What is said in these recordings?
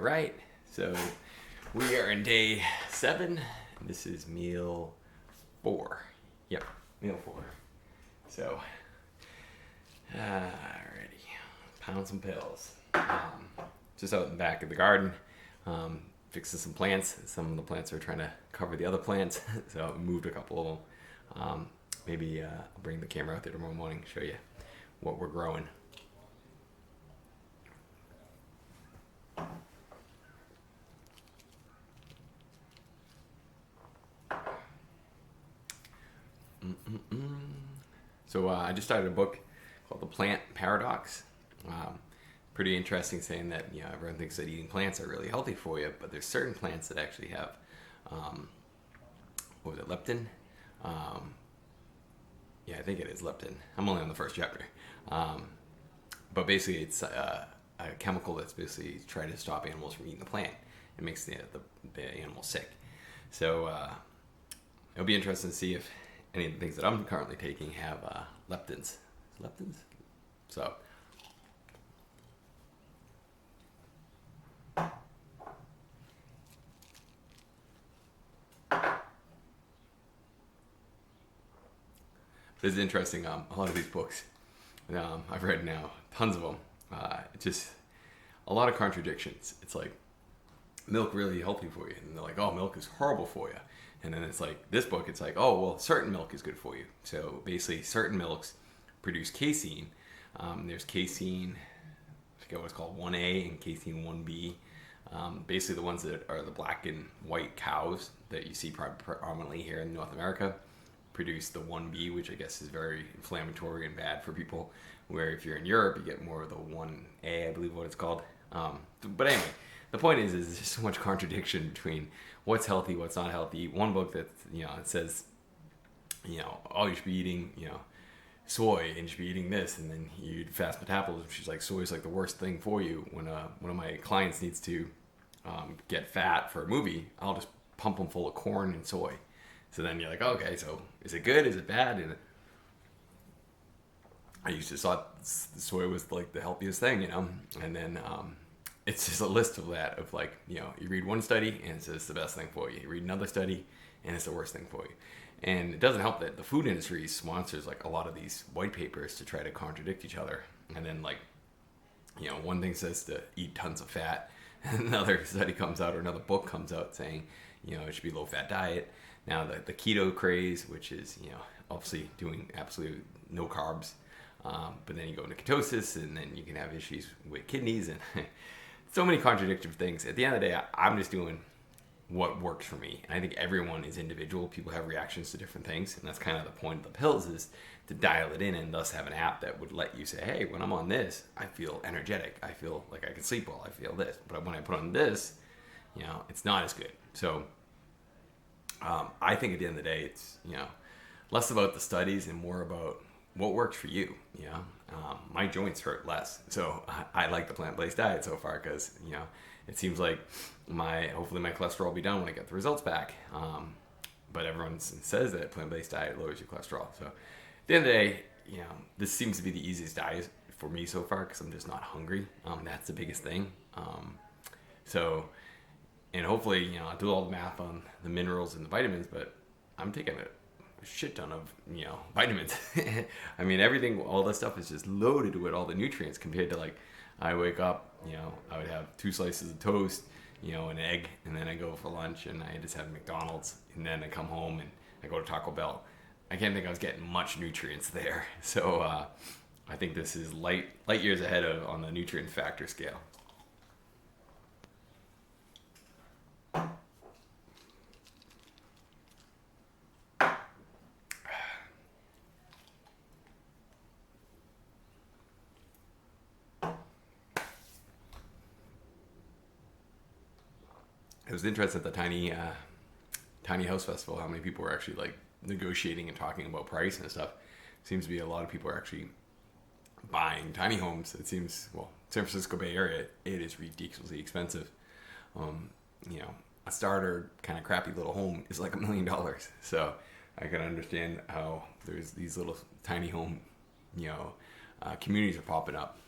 right. So we are in day 7. This is meal 4. Yep, meal 4. So, alrighty. Pound some pills. Just out in the back of the garden, fixing some plants. Some of the plants are trying to cover the other plants, so I moved a couple of them. Maybe I'll bring the camera out there tomorrow morning, show you what we're growing. So I just started a book called The Plant Paradox. Pretty interesting, saying that everyone thinks that eating plants are really healthy for you, but there's certain plants that actually have what was it, leptin? Yeah, I think it is leptin. I'm only on the first chapter, but basically it's a chemical that's basically trying to stop animals from eating the plant. It makes the animal sick. So it'll be interesting to see if any of the things that I'm currently taking have leptins. Leptins? So. This is interesting. A lot of these books I've read now, tons of them. Just a lot of contradictions. It's like, milk really healthy for you, and they're like, oh, milk is horrible for you. And then it's like, this book, it's like, oh, well, certain milk is good for you. So basically, certain milks produce casein. There's casein, I forget what it's called, 1A and casein 1B. Basically, the ones that are the black and white cows that you see prominently here in North America produce the 1B, which I guess is very inflammatory and bad for people. Where if you're in Europe, you get more of the 1A, I believe what it's called. But anyway, the point is there's just so much contradiction between what's healthy, what's not healthy. One book that it says, oh, you should be eating soy and you should be eating this, and then you eat fast metabolism. She's like, soy is like the worst thing for you. When one of my clients needs to get fat for a movie, I'll just pump them full of corn and soy. So then you're like, okay, so is it good? Is it bad? And I used to thought soy was like the healthiest thing, and then it's just a list of that, of like, you read one study and it says it's the best thing for you. You read another study and it's the worst thing for you. And it doesn't help that the food industry sponsors like a lot of these white papers to try to contradict each other. And then like, one thing says to eat tons of fat, and another study comes out or another book comes out saying, it should be a low fat diet. Now the keto craze, which is, obviously doing absolutely no carbs. But then you go into ketosis, and then you can have issues with kidneys and so many contradictory things. At the end of the day, I'm just doing what works for me. And I think everyone is individual. People have reactions to different things. And that's kind of the point of the pills, is to dial it in and thus have an app that would let you say, hey, when I'm on this, I feel energetic. I feel like I can sleep well. I feel this. But when I put on this, it's not as good. So I think at the end of the day, it's, less about the studies and more about what works for you. My joints hurt less, so I like the plant-based diet so far, because it seems like hopefully my cholesterol will be down when I get the results back. But everyone says that plant-based diet lowers your cholesterol. So at the end of the day, this seems to be the easiest diet for me so far, because I'm just not hungry. That's the biggest thing. And hopefully, I'll do all the math on the minerals and the vitamins, but I'm taking a shit ton of vitamins. I mean, everything, all this stuff is just loaded with all the nutrients, compared to like, I wake up, I would have 2 slices of toast, an egg, and then I go for lunch and I just have McDonald's, and then I come home and I go to Taco Bell. I can't think I was getting much nutrients there. So I think this is light years ahead on the nutrient factor scale. It was interesting at the tiny house festival how many people were actually like negotiating and talking about price and stuff. Seems to be a lot of people are actually buying tiny homes. It seems, well, San Francisco Bay Area, it is ridiculously expensive. A starter kind of crappy little home is like $1 million. So I can understand how there's these little tiny home, communities are popping up.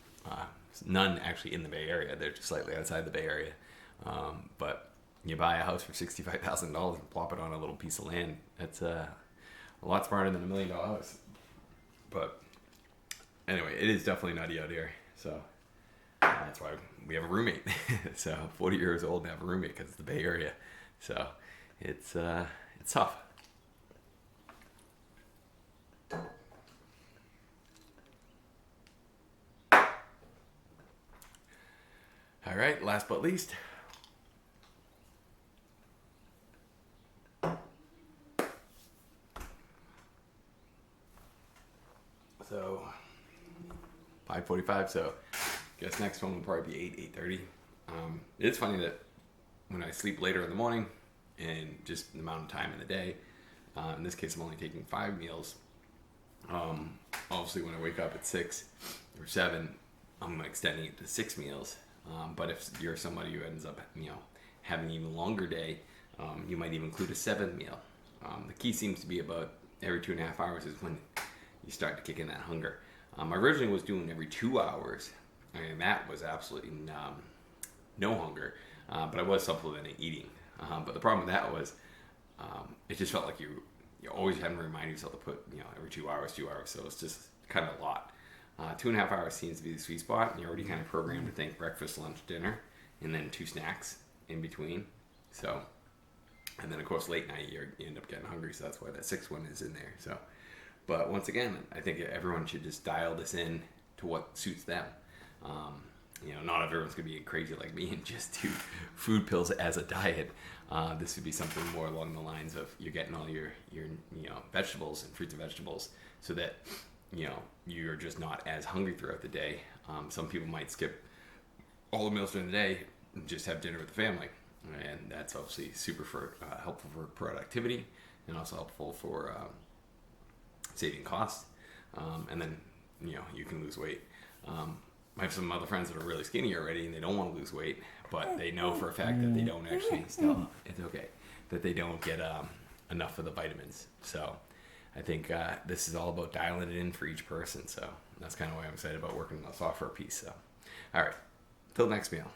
None actually in the Bay Area. They're just slightly outside the Bay Area. But you buy a house for $65,000 and plop it on a little piece of land. That's a lot smarter than $1 million house. But anyway, it is definitely nutty out here. So that's why we have a roommate. So 40 years old and have a roommate because it's the Bay Area. So it's tough. All right, last but least. So 5:45. So I guess next one will probably be 8:30. It's funny that when I sleep later in the morning and just the amount of time in the day, in this case I'm only taking 5 meals. Obviously when I wake up at 6 or 7, I'm extending it to 6 meals. But if you're somebody who ends up, having an even longer day, you might even include a 7 meal. The key seems to be about every 2.5 hours is when you start to kick in that hunger. I originally was doing every 2 hours, and that was absolutely no hunger. But I was supplementing eating. But the problem with that was it just felt like you always having to remind yourself to put every 2 hours. So it's just kind of a lot. 2.5 hours seems to be the sweet spot, and you're already kind of programmed to think breakfast, lunch, dinner, and then 2 snacks in between. So, and then of course late night you end up getting hungry, so that's why that 6th one is in there. So, but once again, I think everyone should just dial this in to what suits them. Not everyone's gonna be crazy like me and just do food pills as a diet. This would be something more along the lines of you're getting all your vegetables and fruits and vegetables, so that you're just not as hungry throughout the day. Some people might skip all the meals during the day and just have dinner with the family, and that's obviously super helpful for productivity and also helpful for saving costs. And then you can lose weight. I have some other friends that are really skinny already and they don't want to lose weight, but they know for a fact that they don't actually it's okay, that they don't get enough of the vitamins. So I think this is all about dialing it in for each person. So that's kind of why I'm excited about working on the software piece. So, all right, till next meal.